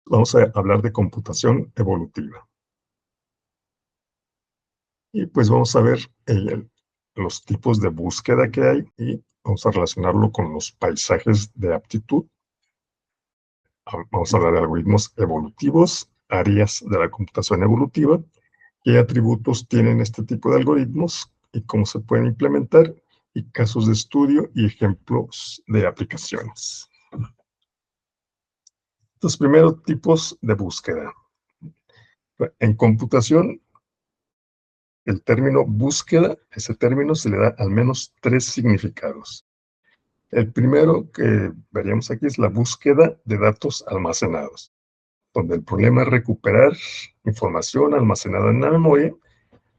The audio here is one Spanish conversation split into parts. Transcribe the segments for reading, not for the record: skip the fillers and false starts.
Vamos a hablar de computación evolutiva. Y pues vamos a ver los tipos de búsqueda que hay y vamos a relacionarlo con los paisajes de aptitud. Vamos a hablar de algoritmos evolutivos, áreas de la computación evolutiva, qué atributos tienen este tipo de algoritmos y cómo se pueden implementar, y casos de estudio y ejemplos de aplicaciones. Los primeros tipos de búsqueda. En computación, el término búsqueda, ese término se le da al menos 3 significados. El primero que veríamos aquí es la búsqueda de datos almacenados, donde el problema es recuperar información almacenada en la memoria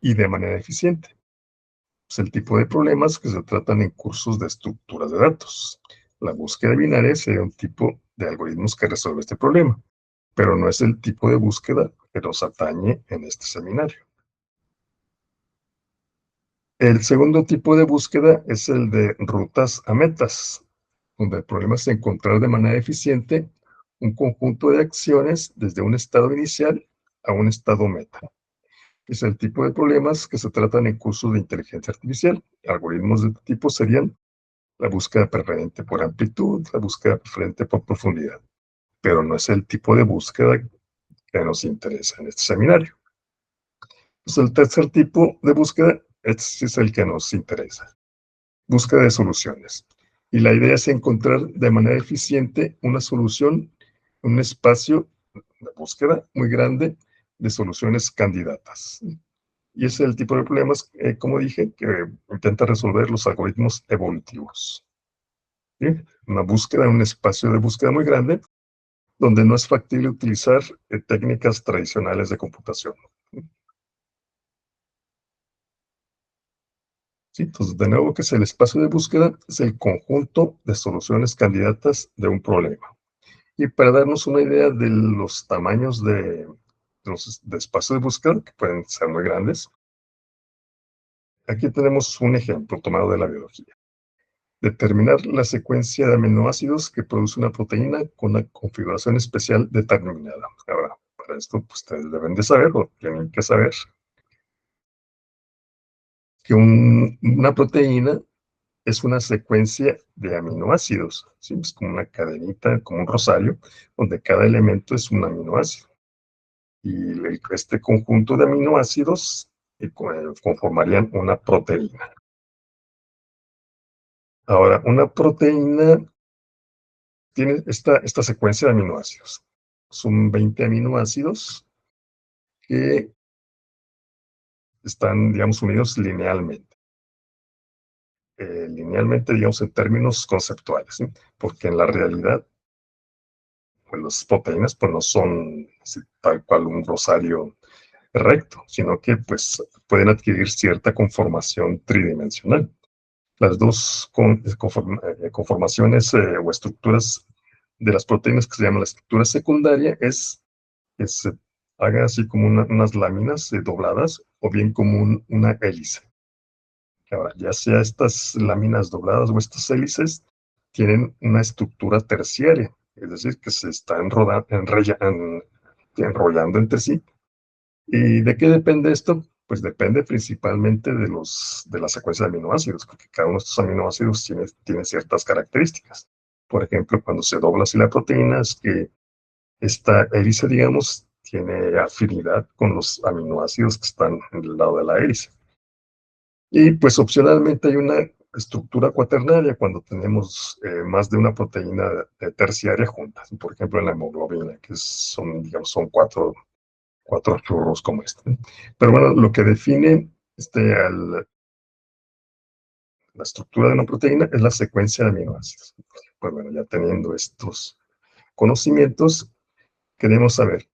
y de manera eficiente. Es el tipo de problemas que se tratan en cursos de estructuras de datos. La búsqueda binaria sería un tipo de algoritmos que resuelve este problema, pero no es el tipo de búsqueda que nos atañe en este seminario. El segundo tipo de búsqueda es el de rutas a metas, donde el problema es encontrar de manera eficiente un conjunto de acciones desde un estado inicial a un estado meta. Es el tipo de problemas que se tratan en cursos de inteligencia artificial. Algoritmos de este tipo serían la búsqueda preferente por amplitud, la búsqueda preferente por profundidad, pero no es el tipo de búsqueda que nos interesa en este seminario. Pues el tercer tipo de búsqueda es el que nos interesa. Búsqueda de soluciones. Y la idea es encontrar de manera eficiente una solución, un espacio de búsqueda muy grande de soluciones candidatas. Y ese es el tipo de problemas, como dije, que intenta resolver los algoritmos evolutivos. ¿Sí? Una búsqueda, un espacio de búsqueda muy grande, donde no es factible utilizar técnicas tradicionales de computación. ¿Sí? Entonces, de nuevo, ¿qué es el espacio de búsqueda? Es el conjunto de soluciones candidatas de un problema. Y para darnos una idea de los tamaños de espacios de búsqueda, que pueden ser muy grandes, aquí tenemos un ejemplo tomado de la biología. Determinar la secuencia de aminoácidos que produce una proteína con una configuración especial determinada. Ahora, para esto, pues, ustedes deben de saber, o tienen que saber, que una proteína es una secuencia de aminoácidos, ¿sí? Es como una cadenita, como un rosario, donde cada elemento es un aminoácido. Y este conjunto de aminoácidos conformarían una proteína. Ahora, una proteína tiene esta secuencia de aminoácidos. Son 20 aminoácidos que están, digamos, unidos linealmente. Linealmente, digamos, en términos conceptuales, ¿sí? Porque en la realidad, pues las proteínas pues, no son tal cual un rosario recto, sino que pues, pueden adquirir cierta conformación tridimensional. Las dos conformaciones o estructuras de las proteínas que se llaman la estructura secundaria es que se haga así como unas láminas dobladas o bien como una hélice. Ahora, ya sea estas láminas dobladas o estas hélices tienen una estructura terciaria, es decir, que se está enrollando entre sí. ¿Y de qué depende esto? Pues depende principalmente de la secuencia de aminoácidos, porque cada uno de estos aminoácidos tiene ciertas características. Por ejemplo, cuando se dobla así la proteína, es que esta hélice, digamos, tiene afinidad con los aminoácidos que están en el lado de la hélice. Y pues opcionalmente hay una estructura cuaternaria cuando tenemos más de una proteína terciaria juntas. Por ejemplo, en la hemoglobina, que son, digamos, son cuatro churros como este. Pero bueno, lo que define la estructura de una proteína es la secuencia de aminoácidos. Pues bueno, ya teniendo estos conocimientos, queremos saber.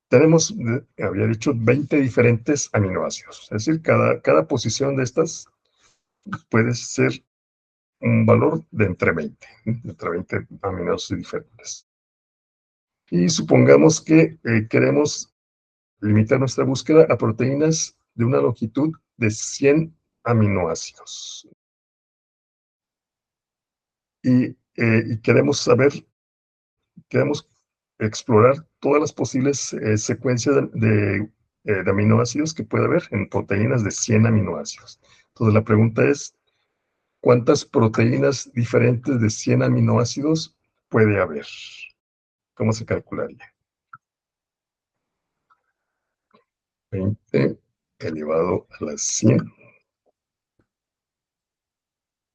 Tenemos, había dicho, 20 diferentes aminoácidos. Es decir, cada posición de estas puede ser un valor de entre 20 aminoácidos diferentes. Y supongamos que queremos limitar nuestra búsqueda a proteínas de una longitud de 100 aminoácidos. Y queremos saber queremos explorar todas las posibles secuencias de aminoácidos que puede haber en proteínas de 100 aminoácidos. Entonces la pregunta es, ¿cuántas proteínas diferentes de 100 aminoácidos puede haber? ¿Cómo se calcularía? 20 elevado a la 100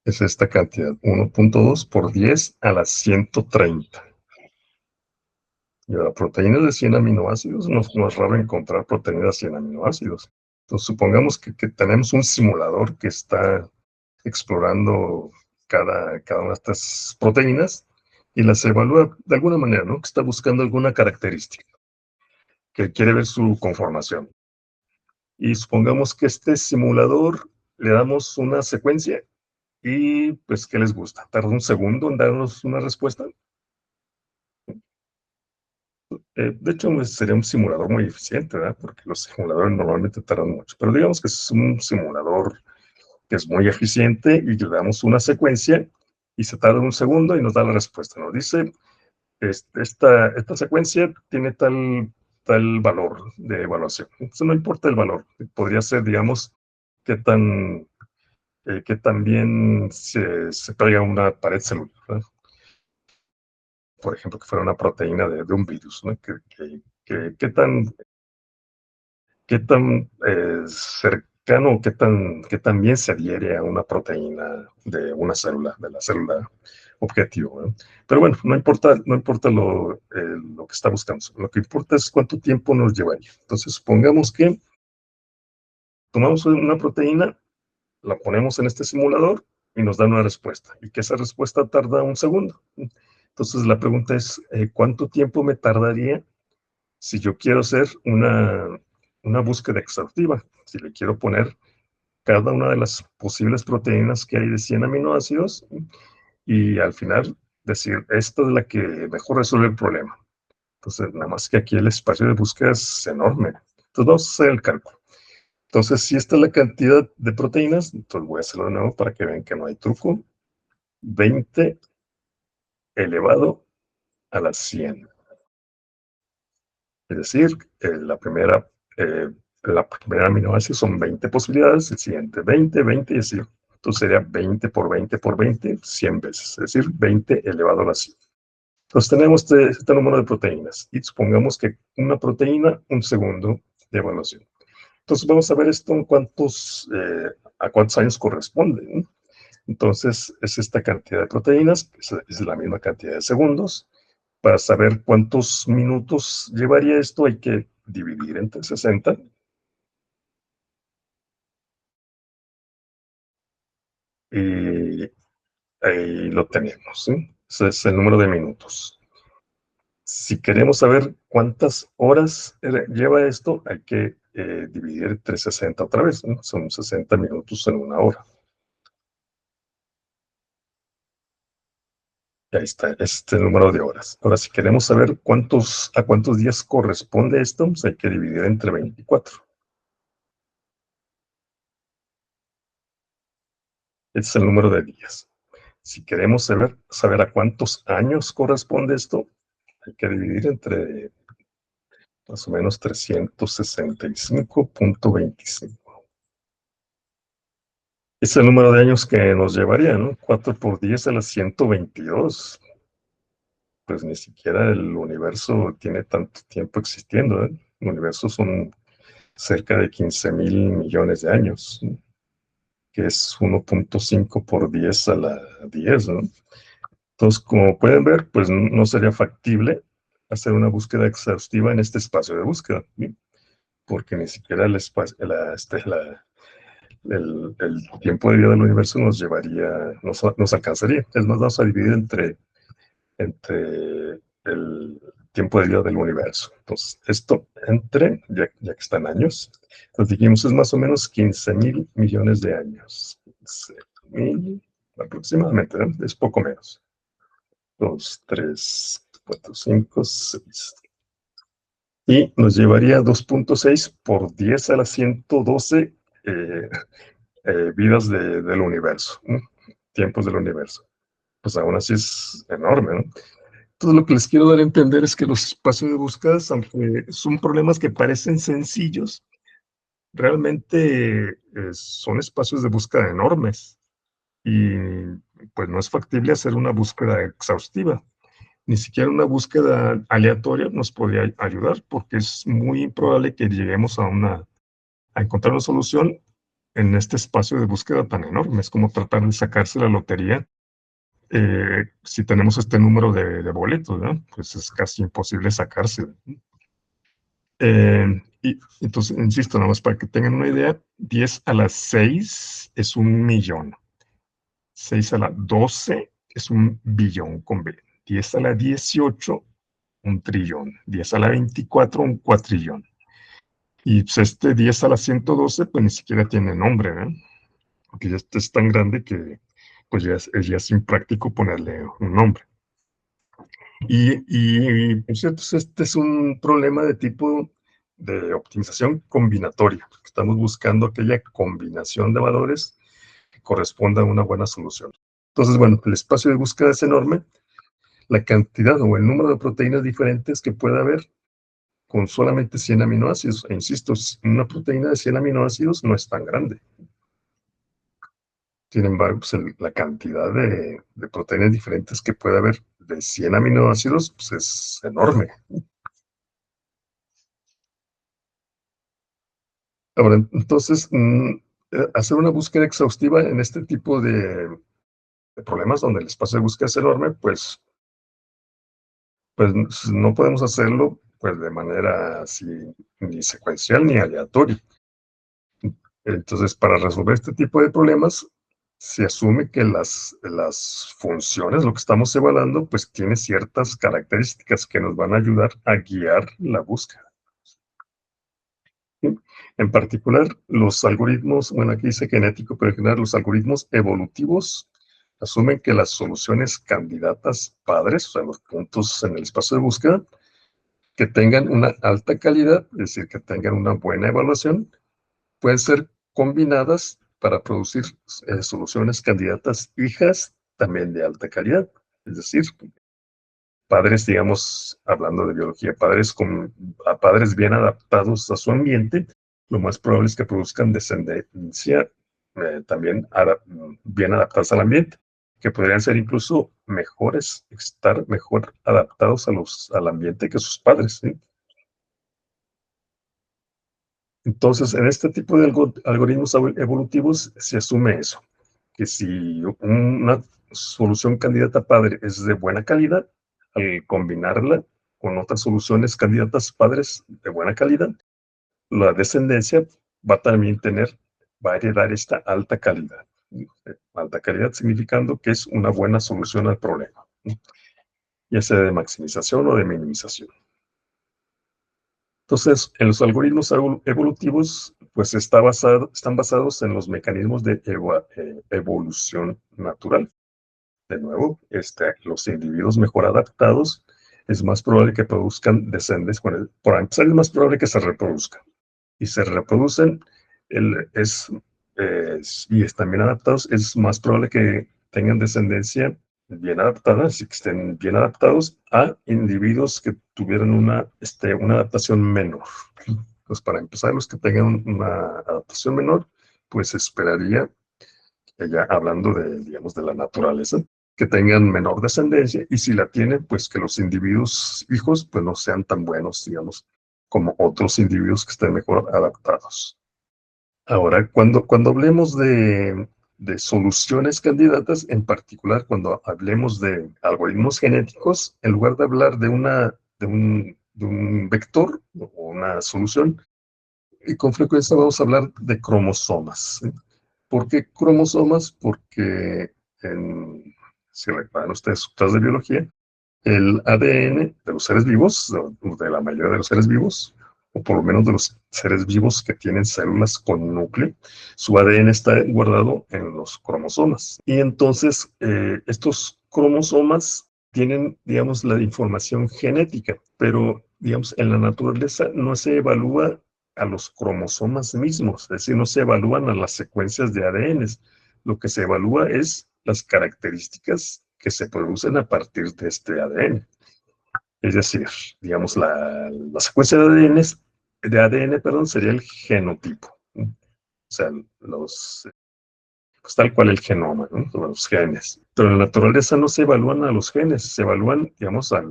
es esta cantidad, 1.2 por 10 a la 130. Y ahora, proteínas de 100 aminoácidos, no es raro encontrar proteínas de 100 aminoácidos. Entonces, supongamos que tenemos un simulador que está explorando cada una de estas proteínas y las evalúa de alguna manera, ¿no? Que está buscando alguna característica, que quiere ver su conformación. Y supongamos que este simulador le damos una secuencia y, pues, ¿qué les gusta? ¿Tarda un segundo en darnos una respuesta? De hecho, pues, sería un simulador muy eficiente, ¿verdad? Porque los simuladores normalmente tardan mucho. Pero digamos que es un simulador que es muy eficiente y le damos una secuencia y se tarda un segundo y nos da la respuesta. Nos dice, esta secuencia tiene tal valor de evaluación. Entonces no importa el valor. Podría ser, digamos, qué tan bien se pega una pared celular, ¿verdad? Por ejemplo, que fuera una proteína de un virus, ¿no? Qué tan cercano, qué tan bien se adhiere a una proteína de una célula, de la célula objetivo, ¿no? Pero bueno, no importa lo que está buscando. Lo que importa es cuánto tiempo nos llevaría. Entonces, supongamos que tomamos una proteína, la ponemos en este simulador y nos da una respuesta. Y que esa respuesta tarda un segundo. Entonces, la pregunta es, ¿cuánto tiempo me tardaría si yo quiero hacer una búsqueda exhaustiva? Si le quiero poner cada una de las posibles proteínas que hay de 100 aminoácidos y al final decir, esta es la que mejor resuelve el problema. Entonces, nada más que aquí el espacio de búsqueda es enorme. Entonces, vamos a hacer el cálculo. Entonces, si esta es la cantidad de proteínas, entonces voy a hacerlo de nuevo para que vean que no hay truco. 20 elevado a la 100. Es decir, la primera aminoácido son 20 posibilidades, el siguiente 20, 20 y así. Entonces sería 20 por 20 por 20, 100 veces, es decir, 20 elevado a la 100. Entonces tenemos este número de proteínas y supongamos que una proteína, un segundo de evaluación. Entonces vamos a ver esto a cuántos años corresponde, ¿no? Entonces es esta cantidad de proteínas, es la misma cantidad de segundos. Para saber cuántos minutos llevaría esto, hay que dividir entre 60 y ahí lo tenemos, ¿sí? Ese es el número de minutos. Si queremos saber cuántas horas lleva esto, hay que dividir entre 60 otra vez, ¿no? Son 60 minutos en una hora. Y ahí está, este número de horas. Ahora, si queremos saber a cuántos días corresponde esto, pues hay que dividir entre 24. Este es el número de días. Si queremos saber a cuántos años corresponde esto, hay que dividir entre más o menos 365.25. Es el número de años que nos llevaría, ¿no? 4 por 10 a la 122. Pues ni siquiera el universo tiene tanto tiempo existiendo, ¿eh? El universo son cerca de 15.000 millones de años, ¿no? Que es 1.5 por 10 a la 10, ¿no? Entonces, como pueden ver, pues no sería factible hacer una búsqueda exhaustiva en este espacio de búsqueda, ¿sí? Porque ni siquiera el espacio, el tiempo de vida del universo nos alcanzaría. Es más, vamos a dividir entre el tiempo de vida del universo. Entonces, esto ya que están años, entonces dijimos es más o menos 15.000 millones de años. 15.000 aproximadamente, ¿no? Es poco menos. 2, 3, 4, 5, 6. Y nos llevaría 2.6 por 10 a la 112 eh, vidas del universo, ¿no? Tiempos del universo. Pues aún así es enorme, ¿no? Entonces, lo que les quiero dar a entender es que los espacios de búsquedas, aunque son problemas que parecen sencillos, realmente son espacios de búsqueda enormes y pues no es factible hacer una búsqueda exhaustiva. Ni siquiera una búsqueda aleatoria nos podría ayudar porque es muy improbable que lleguemos a encontrar una solución en este espacio de búsqueda tan enorme. Es como tratar de sacarse la lotería si tenemos este número de boletos, ¿no? Pues es casi imposible sacárselo. Y entonces, insisto, nada más para que tengan una idea, 10 a la 6 es 1.000.000. 6 a la 12 es 1.000.000.000 con B. 10 a la 18, 1.000.000.000. 10 a la 24, 1.000.000.000.000. Y pues este 10 a la 112, pues ni siquiera tiene nombre, ¿no? Porque ya este es tan grande que pues ya es impráctico ponerle un nombre. Por cierto, este es un problema de tipo de optimización combinatoria. Estamos buscando aquella combinación de valores que corresponda a una buena solución. Entonces, bueno, el espacio de búsqueda es enorme. La cantidad o el número de proteínas diferentes que puede haber con solamente 100 aminoácidos. E insisto, una proteína de 100 aminoácidos no es tan grande. Sin embargo, pues la cantidad de proteínas diferentes que puede haber de 100 aminoácidos pues es enorme. Ahora, entonces, hacer una búsqueda exhaustiva en este tipo de problemas donde el espacio de búsqueda es enorme, pues no podemos hacerlo pues, de manera así, ni secuencial ni aleatoria. Entonces, para resolver este tipo de problemas, se asume que las funciones, lo que estamos evaluando, pues tiene ciertas características que nos van a ayudar a guiar la búsqueda. En particular, los algoritmos, bueno, aquí dice genético, pero en general los algoritmos evolutivos asumen que las soluciones candidatas padres, o sea, los puntos en el espacio de búsqueda, que tengan una alta calidad, es decir, que tengan una buena evaluación, pueden ser combinadas para producir soluciones candidatas hijas también de alta calidad. Es decir, padres, digamos, hablando de biología, a padres bien adaptados a su ambiente, lo más probable es que produzcan descendencia también bien adaptadas al ambiente, que podrían ser incluso mejores, estar mejor adaptados al ambiente que sus padres, ¿sí? Entonces, en este tipo de algoritmos evolutivos se asume eso, que si una solución candidata padre es de buena calidad, al combinarla con otras soluciones candidatas padres de buena calidad, la descendencia va a heredar esta alta calidad. Alta calidad significando que es una buena solución al problema, ya sea de maximización o de minimización. Entonces, en los algoritmos evolutivos, pues están basados en los mecanismos de evolución natural. De nuevo, los individuos mejor adaptados es más probable que produzcan descendientes. Por empezar, es más probable que se reproduzcan. Y se reproducen, y están bien adaptados, es más probable que tengan descendencia bien adaptada, así que estén bien adaptados a individuos que tuvieran una adaptación menor. Pues para empezar, los que tengan una adaptación menor, pues esperaría, ya hablando digamos, de la naturaleza, que tengan menor descendencia, y si la tienen, pues que los individuos hijos, pues no sean tan buenos, digamos, como otros individuos que estén mejor adaptados. Ahora, cuando hablemos de soluciones candidatas, en particular cuando hablemos de algoritmos genéticos, en lugar de hablar de un vector o una solución, y con frecuencia vamos a hablar de cromosomas, ¿sí? ¿Por qué cromosomas? Porque, si recuerdan ustedes sus clases de biología, el ADN de los seres vivos, de la mayoría de los seres vivos, o por lo menos de los seres vivos que tienen células con núcleo, su ADN está guardado en los cromosomas. Y entonces, estos cromosomas tienen, digamos, la información genética, pero, digamos, en la naturaleza no se evalúa a los cromosomas mismos, es decir, no se evalúan a las secuencias de ADN. Lo que se evalúa es las características que se producen a partir de este ADN. Es decir, digamos, la secuencia de ADN, perdón, sería el genotipo, ¿no? O sea, pues tal cual el genoma, ¿no? Los genes. Pero en la naturaleza no se evalúan a los genes, se evalúan, digamos, a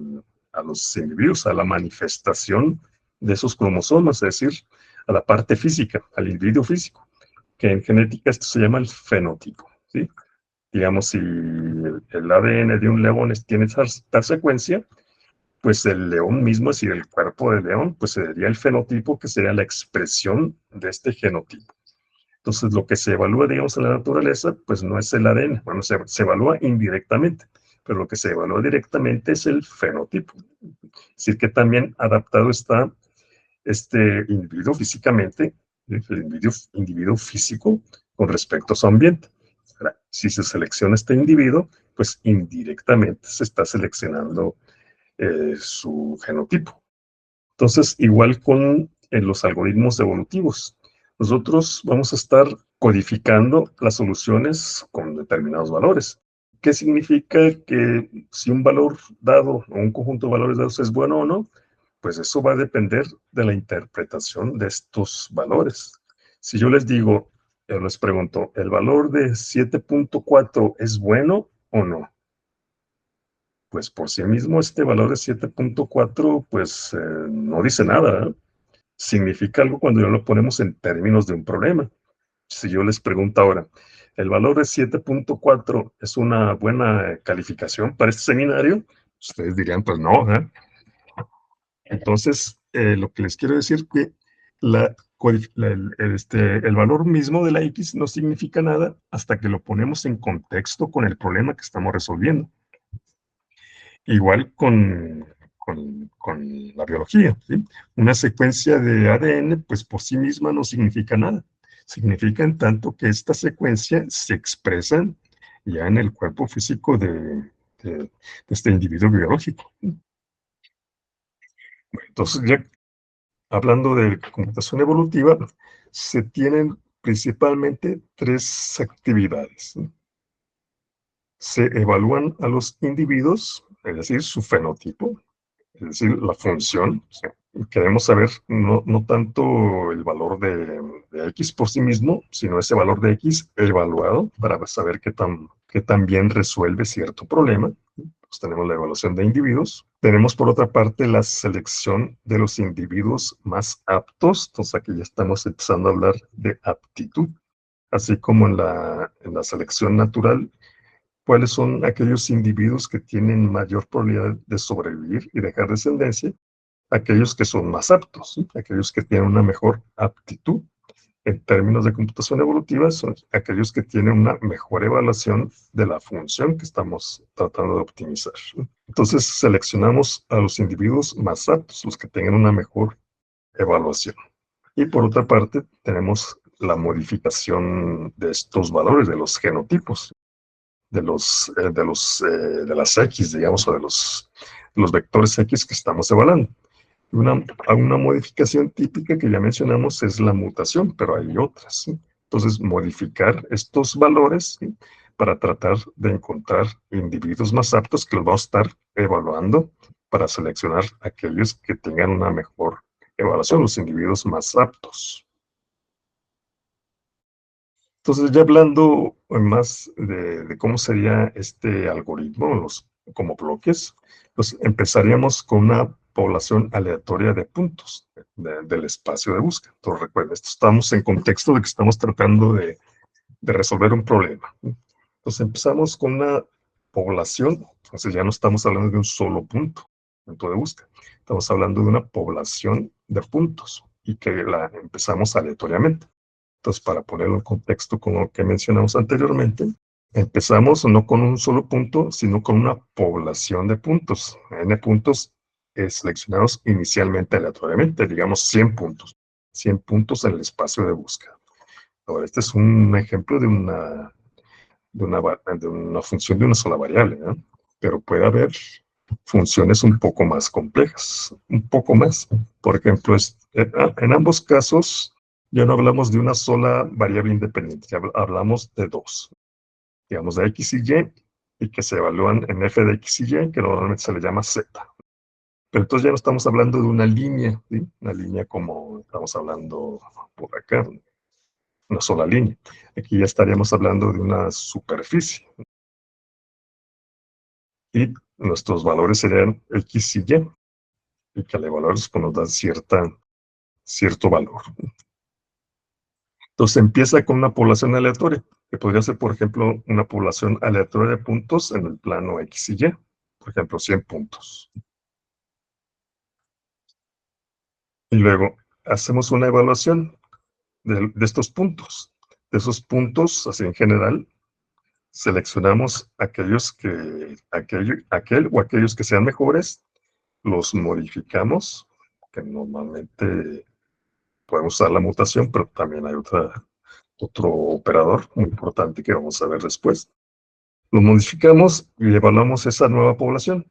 los individuos, a la manifestación de esos cromosomas, es decir, a la parte física, al individuo físico, que en genética esto se llama el fenotipo, ¿sí? Digamos, si el ADN de un león tiene tal secuencia, pues el león mismo, es decir, el cuerpo del león, pues sería el fenotipo, que sería la expresión de este genotipo. Entonces, lo que se evalúa, digamos, en la naturaleza, pues no es el ADN, bueno, se evalúa indirectamente, pero lo que se evalúa directamente es el fenotipo. Es decir, que también adaptado está este individuo físicamente, el individuo físico con respecto a su ambiente. Ahora, si se selecciona este individuo, pues indirectamente se está seleccionando su genotipo. Entonces, igual con los algoritmos evolutivos, nosotros vamos a estar codificando las soluciones con determinados valores. ¿Qué significa que si un valor dado o un conjunto de valores dados es bueno o no? Pues eso va a depender de la interpretación de estos valores. Si yo les digo, les pregunto, ¿el valor de 7.4 es bueno o no? Pues por sí mismo este valor de 7.4 pues no dice nada, ¿eh? Significa algo cuando ya lo ponemos en términos de un problema. Si yo les pregunto ahora, ¿el valor de 7.4 es una buena calificación para este seminario? Ustedes dirían, pues no, ¿eh? Entonces, lo que les quiero decir que el valor mismo de la X no significa nada hasta que lo ponemos en contexto con el problema que estamos resolviendo. Igual con la biología, ¿sí? Una secuencia de ADN, pues por sí misma no significa nada. Significa en tanto que esta secuencia se expresa ya en el cuerpo físico de este individuo biológico. Bueno, entonces, ya hablando de computación evolutiva, se tienen principalmente tres actividades, ¿sí? Se evalúan a los individuos, es decir, su fenotipo, es decir, la función. O sea, queremos saber no tanto el valor de X por sí mismo, sino ese valor de X evaluado para saber qué tan bien resuelve cierto problema. Pues tenemos la evaluación de individuos. Tenemos por otra parte la selección de los individuos más aptos. Entonces aquí ya estamos empezando a hablar de aptitud. Así como en la selección natural, cuáles son aquellos individuos que tienen mayor probabilidad de sobrevivir y dejar descendencia, aquellos que son más aptos, ¿sí? Aquellos que tienen una mejor aptitud. En términos de computación evolutiva, son aquellos que tienen una mejor evaluación de la función que estamos tratando de optimizar, ¿sí? Entonces, seleccionamos a los individuos más aptos, los que tengan una mejor evaluación. Y por otra parte, tenemos la modificación de estos valores, de los genotipos, de las X, digamos, o de los vectores X que estamos evaluando. Una modificación típica que ya mencionamos es la mutación, pero hay otras, ¿sí? Entonces, modificar estos valores, ¿sí? Para tratar de encontrar individuos más aptos que los vamos a estar evaluando para seleccionar aquellos que tengan una mejor evaluación, los individuos más aptos. Entonces, ya hablando más de cómo sería este algoritmo, como bloques, pues empezaríamos con una población aleatoria de puntos del espacio de búsqueda. Entonces, recuerden, estamos en contexto de que estamos tratando de resolver un problema, ¿sí? Entonces, empezamos con una población, entonces ya no estamos hablando de un solo punto de búsqueda. Estamos hablando de una población de puntos y que la empezamos aleatoriamente. Entonces, para ponerlo en contexto con lo que mencionamos anteriormente, empezamos no con un solo punto, sino con una población de puntos, n puntos seleccionados inicialmente aleatoriamente, digamos 100 puntos, 100 puntos en el espacio de búsqueda. Ahora, este es un ejemplo de una función de una sola variable, ¿no? Pero puede haber funciones un poco más complejas, un poco más. Por ejemplo, en ambos casos ya no hablamos de una sola variable independiente, ya hablamos de dos, digamos de X y Y, y que se evalúan en f de x y y, que normalmente se le llama z. Pero entonces ya no estamos hablando de una línea, ¿sí? Una línea como estamos hablando por acá, una sola línea. Aquí ya estaríamos hablando de una superficie. Y nuestros valores serían x y y, y que al evaluarlos pues, nos dan cierto valor. Entonces empieza con una población aleatoria, que podría ser, por ejemplo, una población aleatoria de puntos en el plano x y y, por ejemplo, 100 puntos. Y luego hacemos una evaluación de estos puntos. De esos puntos, así en general, seleccionamos aquel o aquellos que sean mejores, los modificamos, que normalmente podemos usar la mutación, pero también hay otro operador muy importante que vamos a ver después. Lo modificamos y evaluamos esa nueva población.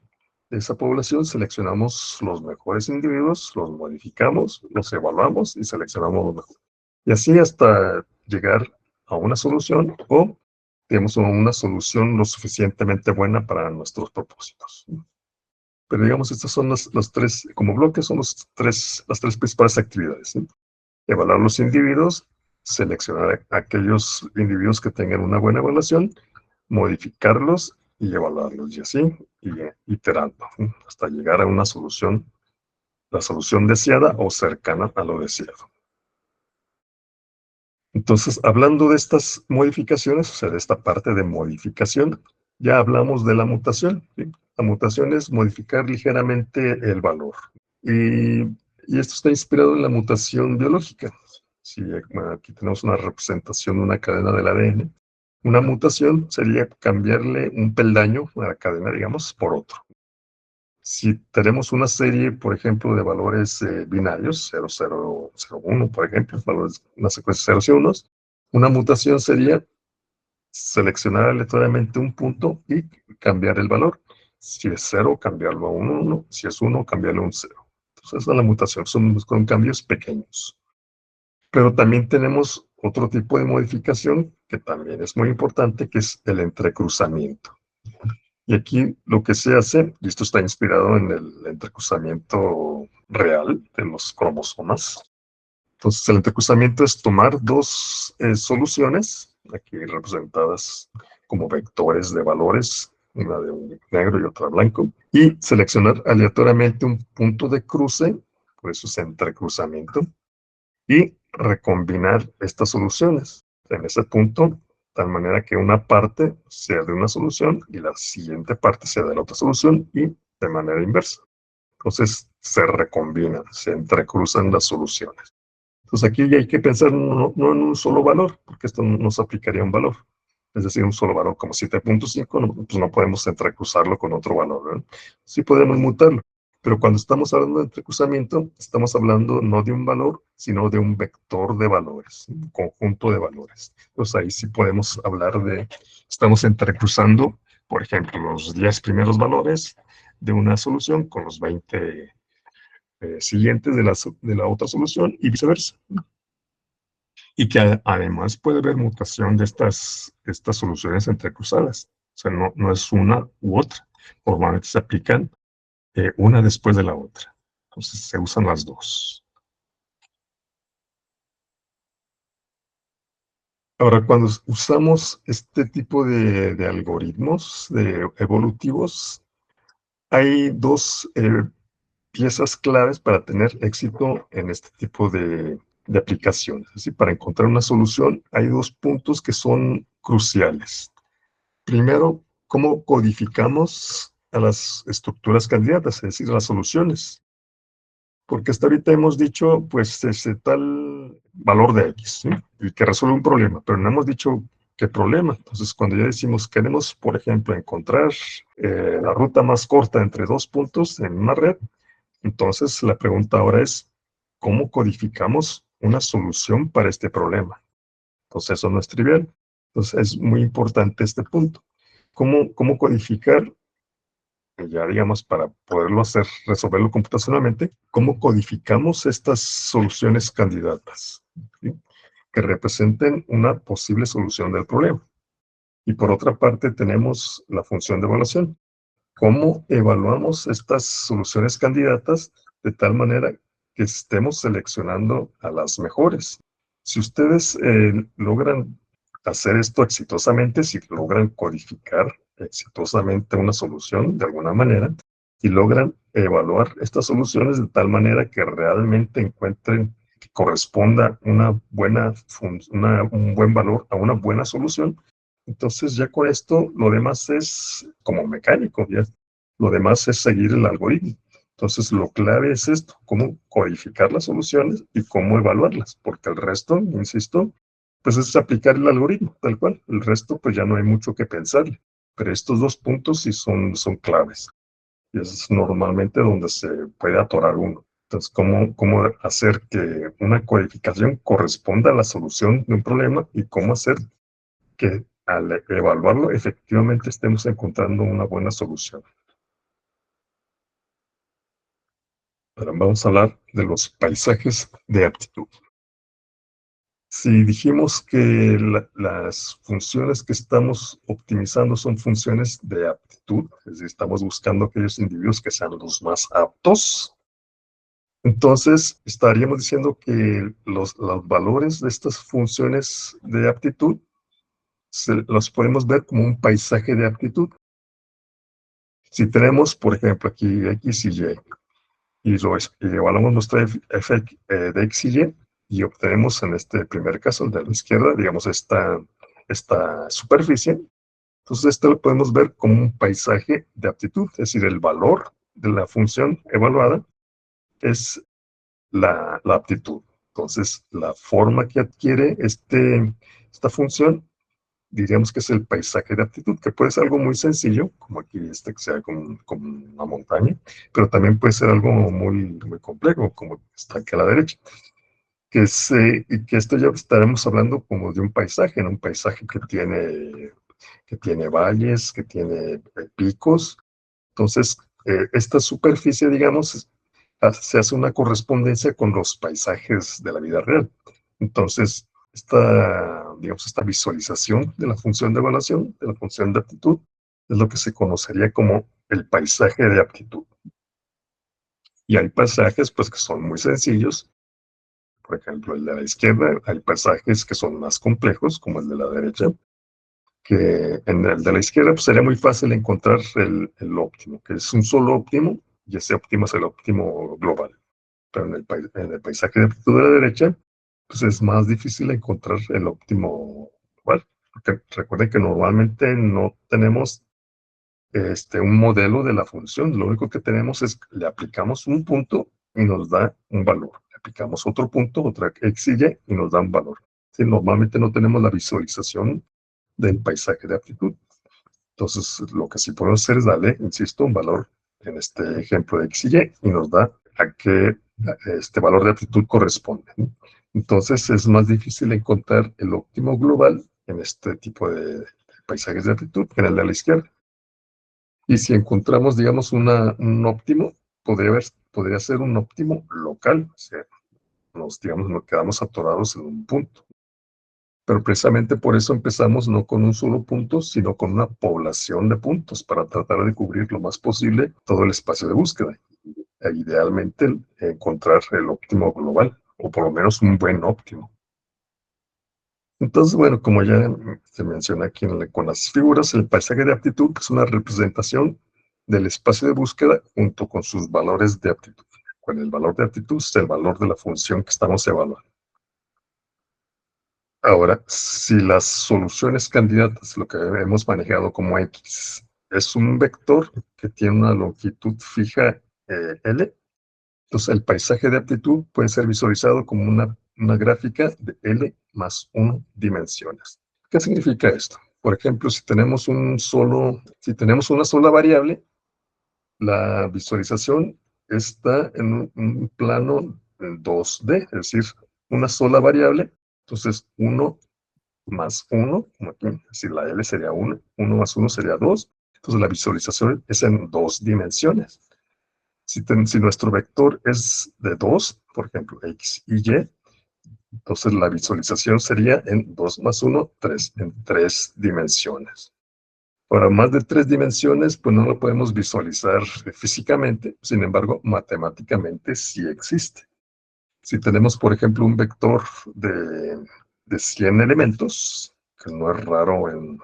De esa población seleccionamos los mejores individuos, los modificamos, los evaluamos y seleccionamos los mejores. Y así hasta llegar a una solución o tenemos una solución lo suficientemente buena para nuestros propósitos. Pero digamos, estas son las tres, como bloques, son las tres principales actividades, ¿sí? Evaluar los individuos, seleccionar aquellos individuos que tengan una buena evaluación, modificarlos y evaluarlos, y así, y iterando, ¿sí? Hasta llegar a una solución, la solución deseada o cercana a lo deseado. Entonces, hablando de estas modificaciones, o sea, de esta parte de modificación, ya hablamos de la mutación, ¿sí? La mutación es modificar ligeramente el valor. Y esto está inspirado en la mutación biológica. Si aquí tenemos una representación de una cadena del ADN, una mutación sería cambiarle un peldaño a la cadena, digamos, por otro. Si tenemos una serie, por ejemplo, de valores binarios, 0001, por ejemplo, valores, una secuencia de ceros y unos, una mutación sería seleccionar aleatoriamente un punto y cambiar el valor. Si es 0, cambiarlo a un 1. Si es 1, cambiarlo a un 0. Entonces, esa es la mutación, son cambios pequeños. Pero también tenemos otro tipo de modificación que también es muy importante, que es el entrecruzamiento. Y aquí lo que se hace, y esto está inspirado en el entrecruzamiento real de los cromosomas. Entonces, el entrecruzamiento es tomar dos soluciones, aquí representadas como vectores de valores, una de un negro y otra blanco, y seleccionar aleatoriamente un punto de cruce, por eso es entrecruzamiento, y recombinar estas soluciones en ese punto, de tal manera que una parte sea de una solución y la siguiente parte sea de la otra solución y de manera inversa. Entonces se recombinan, se entrecruzan las soluciones. Entonces aquí ya hay que pensar no en un solo valor, porque esto no se aplicaría a un valor. Es decir, un solo valor como 7.5, pues no podemos entrecruzarlo con otro valor, ¿verdad? Sí podemos mutarlo, pero cuando estamos hablando de entrecruzamiento, estamos hablando no de un valor, sino de un vector de valores, un conjunto de valores. Entonces ahí sí podemos hablar estamos entrecruzando, por ejemplo, los 10 primeros valores de una solución con los 20 siguientes de la otra solución y viceversa. Y que además puede haber mutación de estas soluciones entrecruzadas. O sea, no es una u otra. Normalmente se aplican una después de la otra. Entonces se usan las dos. Ahora, cuando usamos este tipo de algoritmos evolutivos, hay dos piezas claves para tener éxito en este tipo de aplicaciones. Es decir, para encontrar una solución, hay dos puntos que son cruciales. Primero, cómo codificamos a las estructuras candidatas, es decir, las soluciones. Porque hasta ahorita hemos dicho, pues, ese tal valor de X, ¿sí? Y que resuelve un problema, pero no hemos dicho qué problema. Entonces, cuando ya decimos, queremos, por ejemplo, encontrar la ruta más corta entre dos puntos en una red, entonces la pregunta ahora es, ¿cómo codificamos una solución para este problema? Entonces, eso no es trivial. Entonces, es muy importante este punto. ¿Cómo codificar, ya digamos, para poderlo hacer, resolverlo computacionalmente, cómo codificamos estas soluciones candidatas, ¿sí? Que representen una posible solución del problema? Y por otra parte tenemos la función de evaluación. ¿Cómo evaluamos estas soluciones candidatas de tal manera que estemos seleccionando a las mejores? Si ustedes logran hacer esto exitosamente, si logran codificar exitosamente una solución de alguna manera y logran evaluar estas soluciones de tal manera que realmente encuentren que corresponda un buen valor a una buena solución, entonces ya con esto lo demás es como mecánico, ya lo demás es seguir el algoritmo. Entonces lo clave es esto, cómo codificar las soluciones y cómo evaluarlas, porque el resto, insisto, pues es aplicar el algoritmo, tal cual. El resto pues ya no hay mucho que pensar, pero estos dos puntos sí son claves. Y es normalmente donde se puede atorar uno. Entonces, ¿cómo hacer que una codificación corresponda a la solución de un problema y cómo hacer que al evaluarlo efectivamente estemos encontrando una buena solución? Ahora vamos a hablar de los paisajes de aptitud. Si dijimos que las funciones que estamos optimizando son funciones de aptitud, es decir, estamos buscando aquellos individuos que sean los más aptos, entonces estaríamos diciendo que los valores de estas funciones de aptitud los podemos ver como un paisaje de aptitud. Si tenemos, por ejemplo, aquí X y Y, y evaluamos nuestra f de X y Y, y obtenemos en este primer caso, el de la izquierda, digamos, esta superficie, entonces esto lo podemos ver como un paisaje de aptitud, es decir, el valor de la función evaluada es la aptitud. Entonces, la forma que adquiere esta función diríamos que es el paisaje de aptitud, que puede ser algo muy sencillo, como aquí que sea como una montaña, pero también puede ser algo muy complejo, como está aquí a la derecha, y que esto ya estaremos hablando como de un paisaje, ¿no? Un paisaje que tiene valles, que tiene picos. Entonces, esta superficie, digamos, se hace una correspondencia con los paisajes de la vida real. Entonces, esta visualización de la función de evaluación, de la función de aptitud, es lo que se conocería como el paisaje de aptitud. Y hay paisajes, pues, que son muy sencillos. Por ejemplo, el de la izquierda, hay paisajes que son más complejos, como el de la derecha, que en el de la izquierda pues, sería muy fácil encontrar el óptimo, que es un solo óptimo, y ese óptimo es el óptimo global. Pero en el paisaje de aptitud de la derecha, pues es más difícil encontrar el óptimo global, porque recuerden que normalmente no tenemos un modelo de la función, lo único que tenemos es que le aplicamos un punto y nos da un valor, le aplicamos otro punto, otra x y y, y nos da un valor. Sí, normalmente no tenemos la visualización del paisaje de aptitud. Entonces, lo que sí podemos hacer es darle, insisto, un valor en este ejemplo de x y y, y nos da a qué este valor de aptitud corresponde, ¿no? Entonces, es más difícil encontrar el óptimo global en este tipo de paisajes de aptitud que en el de la izquierda. Y si encontramos, digamos, un óptimo, podría ser un óptimo local, o sea, nos quedamos atorados en un punto. Pero precisamente por eso empezamos no con un solo punto, sino con una población de puntos para tratar de cubrir lo más posible todo el espacio de búsqueda. E idealmente encontrar el óptimo global, o por lo menos un buen óptimo. Entonces, bueno, como ya se menciona aquí con las figuras, el paisaje de aptitud es una representación del espacio de búsqueda junto con sus valores de aptitud. Con el valor de aptitud es el valor de la función que estamos evaluando. Ahora, si las soluciones candidatas, lo que hemos manejado como X, es un vector que tiene una longitud fija L, entonces el paisaje de aptitud puede ser visualizado como una gráfica de L más 1 dimensiones. ¿Qué significa esto? Por ejemplo, si tenemos una sola variable, la visualización está en un plano 2D, es decir, una sola variable, entonces 1 más 1, como aquí, es decir, la L sería 1, 1 más 1 sería 2, entonces la visualización es en 2 dimensiones. Si nuestro vector es de 2, por ejemplo, X y Y, Entonces la visualización sería en 2 más 1, 3, en 3 dimensiones. Ahora, más de 3 dimensiones, pues no lo podemos visualizar físicamente, sin embargo, matemáticamente sí existe. Si tenemos, por ejemplo, un vector de 100 elementos, que no es raro en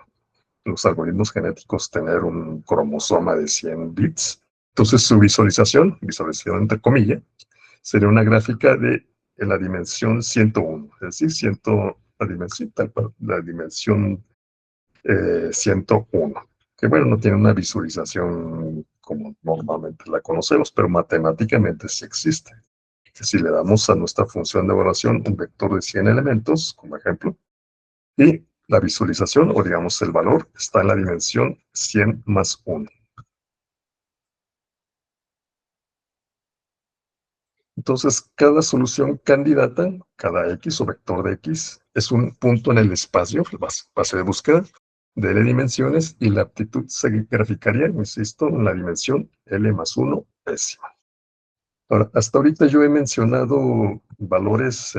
los algoritmos genéticos tener un cromosoma de 100 bits, entonces su visualización entre comillas, sería una gráfica de la dimensión 101, es decir, la dimensión 101, que bueno, no tiene una visualización como normalmente la conocemos, pero matemáticamente sí existe. Si le damos a nuestra función de evaluación un vector de 100 elementos, como ejemplo, y la visualización, o digamos el valor, está en la dimensión 100 más 1. Entonces, cada solución candidata, cada X o vector de X, es un punto en el espacio, base de búsqueda, de L dimensiones, y la aptitud se graficaría, insisto, en la dimensión L más 1 décima. Ahora, hasta ahorita yo he mencionado valores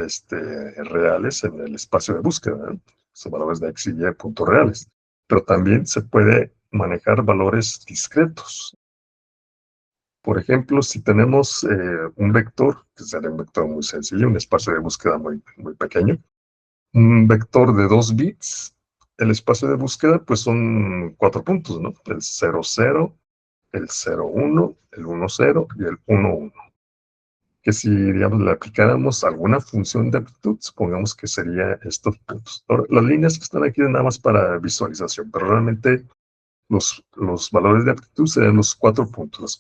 reales en el espacio de búsqueda, ¿eh? Son valores de X y Y puntos reales, pero también se puede manejar valores discretos. Por ejemplo, si tenemos un vector, que sería un vector muy sencillo, un espacio de búsqueda muy, muy pequeño, un vector de 2 bits, el espacio de búsqueda pues son 4 puntos, ¿no? El 0, 0, el 0, 1, el 1, 0 y el 1, 1. Que si, digamos, le aplicáramos alguna función de aptitud, supongamos que sería estos puntos. Ahora, las líneas que están aquí son nada más para visualización, pero realmente los valores de aptitud serían los 4 puntos, los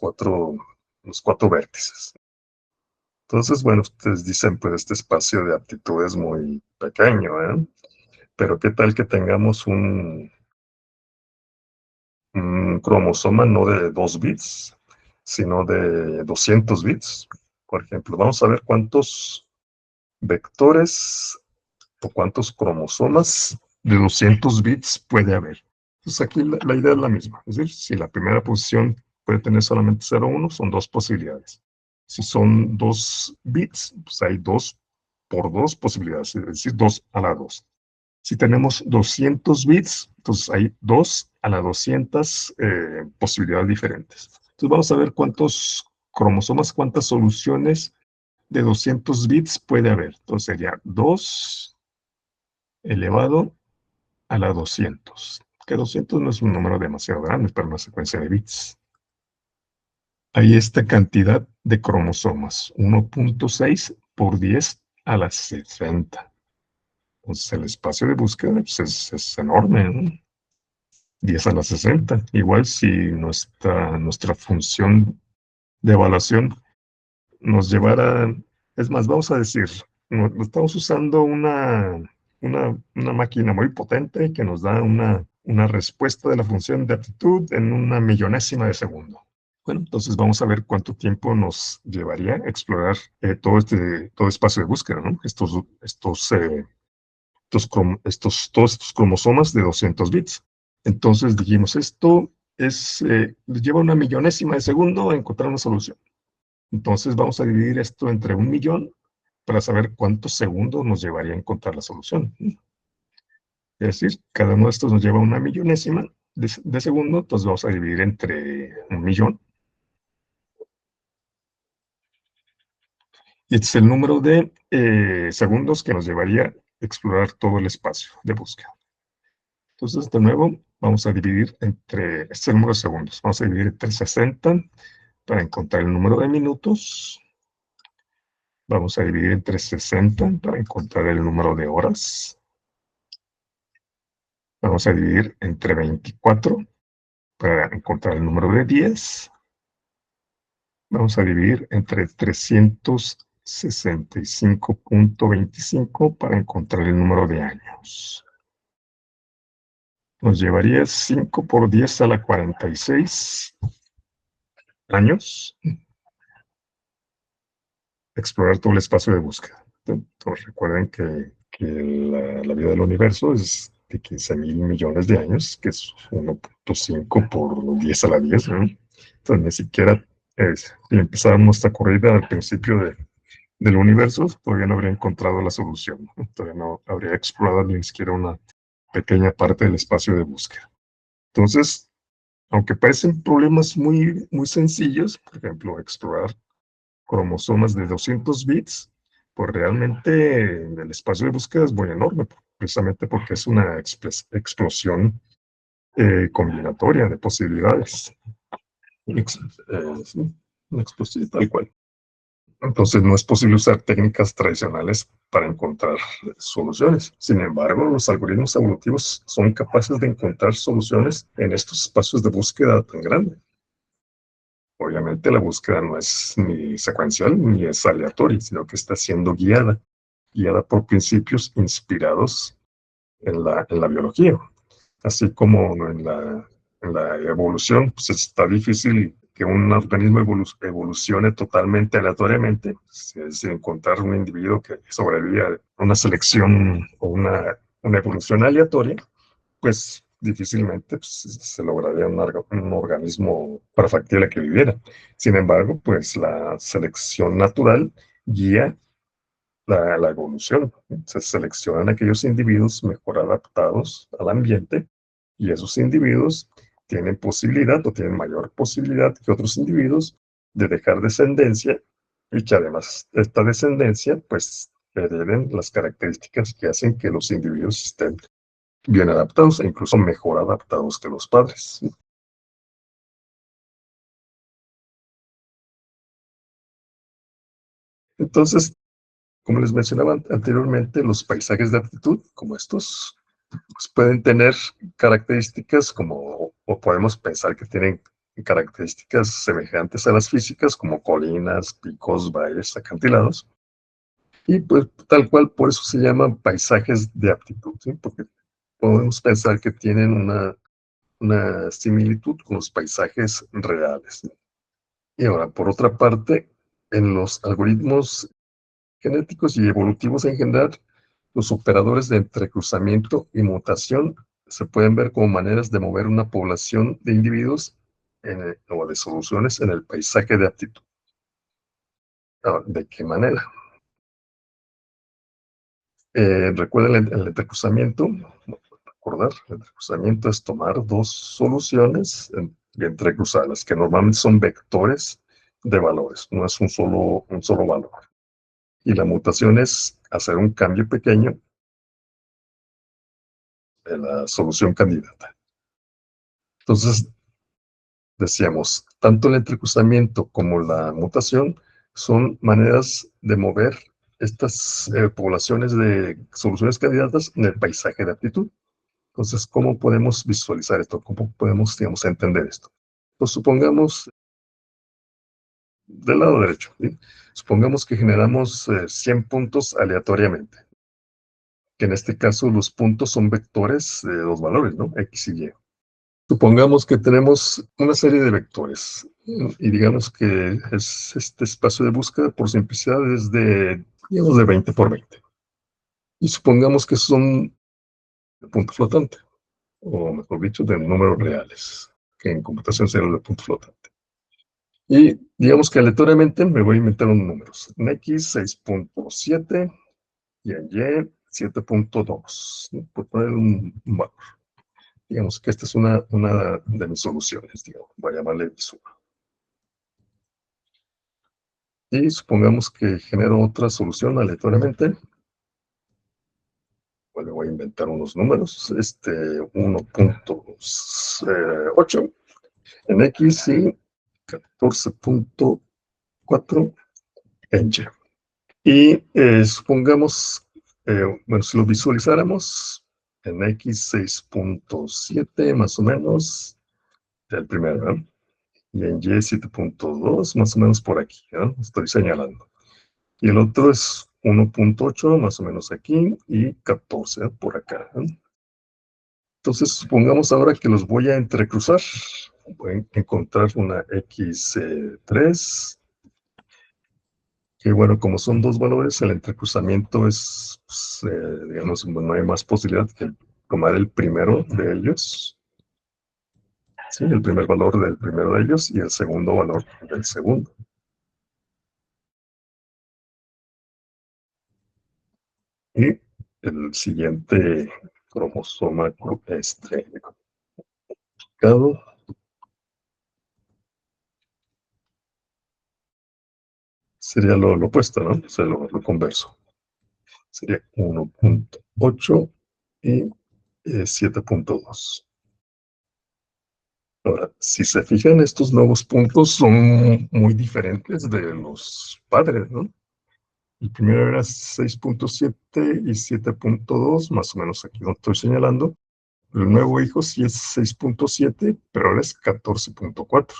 cuatro vértices. Entonces, bueno, ustedes dicen, pues este espacio de aptitud es muy pequeño, ¿eh? Pero ¿qué tal que tengamos un cromosoma no de 2 bits, sino de 200 bits? Por ejemplo, vamos a ver cuántos vectores o cuántos cromosomas de 200 bits puede haber. Entonces aquí la idea es la misma. Es decir, si la primera posición puede tener solamente 0, 1, son dos posibilidades. Si son 2 bits, pues hay 2 por 2 posibilidades, es decir, 2 a la 2. Si tenemos 200 bits, entonces hay 2 a la 200 posibilidades diferentes. Entonces vamos a ver cuántos cromosomas, cuántas soluciones de 200 bits puede haber. Entonces sería 2 elevado a la 200, que 200 no es un número demasiado grande para una secuencia de bits. Hay esta cantidad de cromosomas, 1.6 por 10 a la 60. Entonces el espacio de búsqueda pues, es enorme, ¿no? 10 a la 60. Igual si nuestra función de evaluación nos llevara, es más, vamos a decir, estamos usando una máquina muy potente que nos da una respuesta de la función de aptitud en una millonésima de segundo. Bueno, entonces vamos a ver cuánto tiempo nos llevaría a explorar todo espacio de búsqueda, ¿no? Todos estos cromosomas de 200 bits. Entonces dijimos, esto lleva una millonésima de segundo a encontrar una solución. Entonces vamos a dividir esto entre 1.000.000 para saber cuántos segundos nos llevaría a encontrar la solución. Es decir, cada uno de estos nos lleva una millonésima de segundo, entonces vamos a dividir entre 1.000.000. Y este es el número de segundos que nos llevaría a explorar todo el espacio de búsqueda. Entonces, de nuevo, vamos a dividir este es el número de segundos. Vamos a dividir entre 60 para encontrar el número de minutos. Vamos a dividir entre 60 para encontrar el número de horas. Vamos a dividir entre 24 para encontrar el número de días. Vamos a dividir entre 365.25 para encontrar el número de años. Nos llevaría 5 por 10 a la 46 años explorar todo el espacio de búsqueda. Entonces, recuerden que la vida del universo es de 15.000.000.000 de años, que es 1.5 por 10 a la 10, ¿no? Entonces, ni siquiera si empezamos nuestra corrida al principio del universo, todavía no habría encontrado la solución, ¿no? Todavía no habría explorado ni siquiera una pequeña parte del espacio de búsqueda. Entonces, aunque parecen problemas muy, muy sencillos, por ejemplo, explorar cromosomas de 200 bits, pues realmente el espacio de búsqueda es muy enorme, precisamente porque es una explosión combinatoria de posibilidades. Sí, una explosión tal cual. Entonces no es posible usar técnicas tradicionales para encontrar soluciones. Sin embargo, los algoritmos evolutivos son capaces de encontrar soluciones en estos espacios de búsqueda tan grandes. Obviamente la búsqueda no es ni secuencial ni es aleatoria, sino que está siendo guiada por principios inspirados en la biología. Así como en la evolución, pues está difícil que un organismo evolucione totalmente aleatoriamente. Es decir, encontrar un individuo que sobreviva a una selección o una evolución aleatoria, pues difícilmente pues, se lograría un organismo perfectible que viviera. Sin embargo, pues la selección natural guía la evolución. Se seleccionan aquellos individuos mejor adaptados al ambiente y esos individuos tienen posibilidad o tienen mayor posibilidad que otros individuos de dejar descendencia y que además esta descendencia pues hereden las características que hacen que los individuos estén bien adaptados e incluso mejor adaptados que los padres. Entonces, como les mencionaba anteriormente, los paisajes de aptitud, como estos, pues pueden tener características como, o podemos pensar que tienen características semejantes a las físicas, como colinas, picos, valles, acantilados, y pues tal cual por eso se llaman paisajes de aptitud, ¿sí? Porque podemos pensar que tienen una similitud con los paisajes reales, ¿sí? Y ahora, por otra parte, en los algoritmos genéticos y evolutivos en general, los operadores de entrecruzamiento y mutación se pueden ver como maneras de mover una población de individuos o de soluciones en el paisaje de aptitud. Ahora, ¿de qué manera? Recuerden el entrecruzamiento. Recordar, el entrecruzamiento es tomar dos soluciones y entrecruzarlas, que normalmente son vectores de valores, no es un solo valor. Y la mutación es hacer un cambio pequeño en la solución candidata. Entonces, decíamos, tanto el entrecruzamiento como la mutación son maneras de mover estas poblaciones de soluciones candidatas en el paisaje de aptitud. Entonces, ¿cómo podemos visualizar esto? ¿Cómo podemos, digamos, entender esto? Pues supongamos, del lado derecho, ¿sí? Supongamos que generamos 100 puntos aleatoriamente, que en este caso los puntos son vectores de dos valores, ¿no? X y Y. Supongamos que tenemos una serie de vectores y digamos que es este espacio de búsqueda por simplicidad es de, digamos, de 20 por 20. Y supongamos que son de punto flotante, o mejor dicho, de números reales, que en computación serían de punto flotante. Y digamos que aleatoriamente me voy a inventar unos números. En X 6.7 y en Y 7.2, ¿no? Por poner un valor. Digamos que esta es una de mis soluciones, digamos. Voy a llamarle visual. Y supongamos que genero otra solución aleatoriamente. Bueno, voy a inventar unos números. 1.8 en X y 14.4 en Y. Y supongamos, bueno, si lo visualizáramos en X 6.7 más o menos, el primero, ¿no? Y en Y 7.2 más o menos por aquí, ¿no? Estoy señalando. Y el otro es 1.8 más o menos aquí y 14 por acá, ¿no? Entonces, supongamos ahora que los voy a entrecruzar. Voy a encontrar una X3, que bueno, como son dos valores, el entrecruzamiento es, pues, digamos, no hay más posibilidad que tomar el primero de ellos, ¿sí? El primer valor del primero de ellos y el segundo valor del segundo. Y el siguiente cromosoma codificado sería lo opuesto, ¿no? O sea, lo converso. Sería 1.8 y 7.2. Ahora, si se fijan, estos nuevos puntos son muy diferentes de los padres, ¿no? El primero era 6.7 y 7.2, más o menos aquí lo estoy señalando. El nuevo hijo sí es 6.7, pero ahora es 14.4.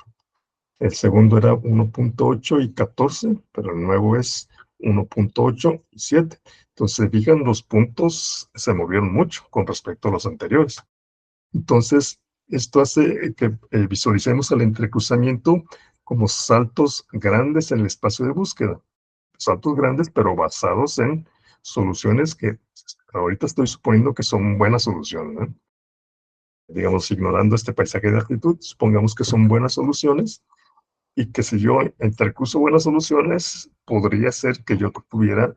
El segundo era 1.8 y 14, pero el nuevo es 1.8 y 7. Entonces, fijan, los puntos se movieron mucho con respecto a los anteriores. Entonces, esto hace que visualicemos el entrecruzamiento como saltos grandes en el espacio de búsqueda. Saltos grandes, pero basados en soluciones que ahorita estoy suponiendo que son buenas soluciones, ¿no? Digamos, ignorando este paisaje de actitud, supongamos que son buenas soluciones y que si yo intercruzo buenas soluciones, podría ser que yo tuviera,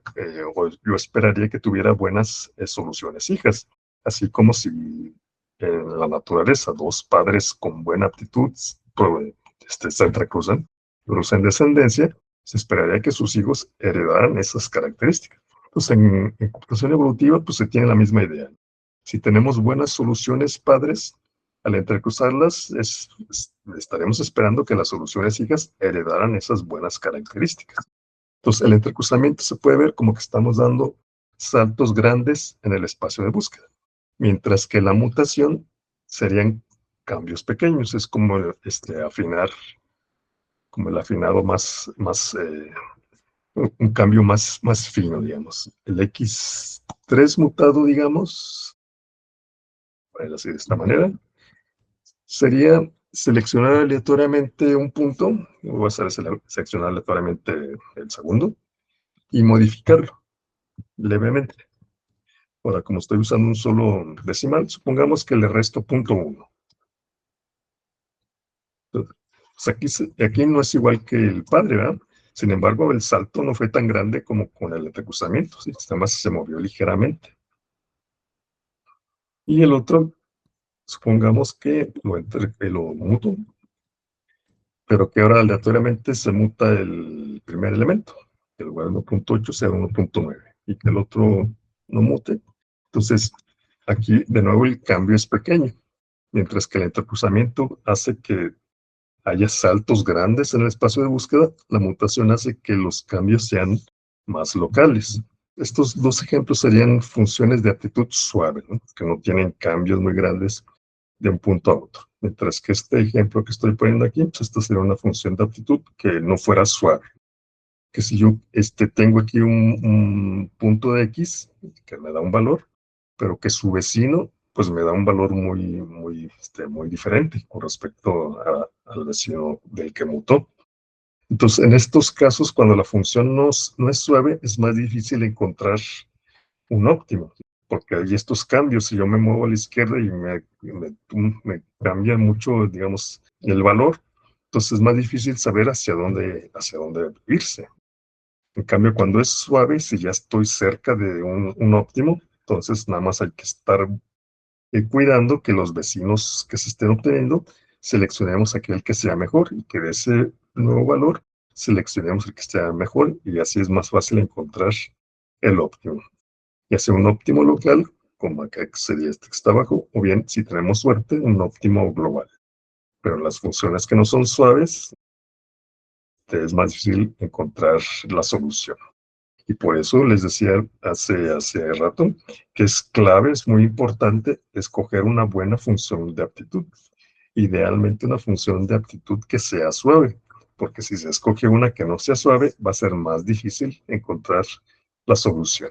o yo esperaría que tuviera buenas soluciones hijas, así como si en la naturaleza dos padres con buena aptitud se entrecruzan, producen descendencia, se esperaría que sus hijos heredaran esas características. Entonces, en computación evolutiva, pues se tiene la misma idea. Si tenemos buenas soluciones padres, al entrecruzarlas, estaremos esperando que las soluciones hijas heredaran esas buenas características. Entonces, el entrecruzamiento se puede ver como que estamos dando saltos grandes en el espacio de búsqueda, mientras que la mutación serían cambios pequeños, es como afinar, como el afinado un cambio más fino, digamos. El X3 mutado, digamos, bueno, así de esta manera, sería seleccionar aleatoriamente un punto, voy a seleccionar aleatoriamente el segundo, y modificarlo levemente. Ahora, como estoy usando un solo decimal, supongamos que le resto 0.1. Pues aquí no es igual que el padre, ¿verdad? Sin embargo, el salto no fue tan grande como con el entrecruzamiento, ¿sí? Además se movió ligeramente. Y el otro, supongamos que lo muto, pero que ahora aleatoriamente se muta el primer elemento, que el lugar de 1.8 sea 1.9, y que el otro no mute. Entonces, aquí de nuevo el cambio es pequeño, mientras que el entrecruzamiento hace que haya saltos grandes en el espacio de búsqueda, la mutación hace que los cambios sean más locales. Estos dos ejemplos serían funciones de aptitud suave, ¿no? Que no tienen cambios muy grandes de un punto a otro. Mientras que este ejemplo que estoy poniendo aquí, pues esta sería una función de aptitud que no fuera suave. Que si yo tengo aquí un punto de X que me da un valor, pero que su vecino pues me da un valor muy diferente con respecto al vecino del que mutó. Entonces, en estos casos, cuando la función no es suave, es más difícil encontrar un óptimo, porque hay estos cambios. Si yo me muevo a la izquierda y me cambia mucho, digamos, el valor, entonces es más difícil saber hacia dónde irse. En cambio, cuando es suave, si ya estoy cerca de un óptimo, entonces nada más hay que estar cuidando que los vecinos que se estén obteniendo, seleccionemos aquel que sea mejor y que de ese nuevo valor seleccionemos el que sea mejor y así es más fácil encontrar el óptimo. Ya sea un óptimo local, como acá sería este que está abajo, o bien, si tenemos suerte, un óptimo global. Pero las funciones que no son suaves, es más difícil encontrar la solución. Y por eso les decía hace rato que es clave, es muy importante escoger una buena función de aptitud. Idealmente una función de aptitud que sea suave, porque si se escoge una que no sea suave, va a ser más difícil encontrar la solución.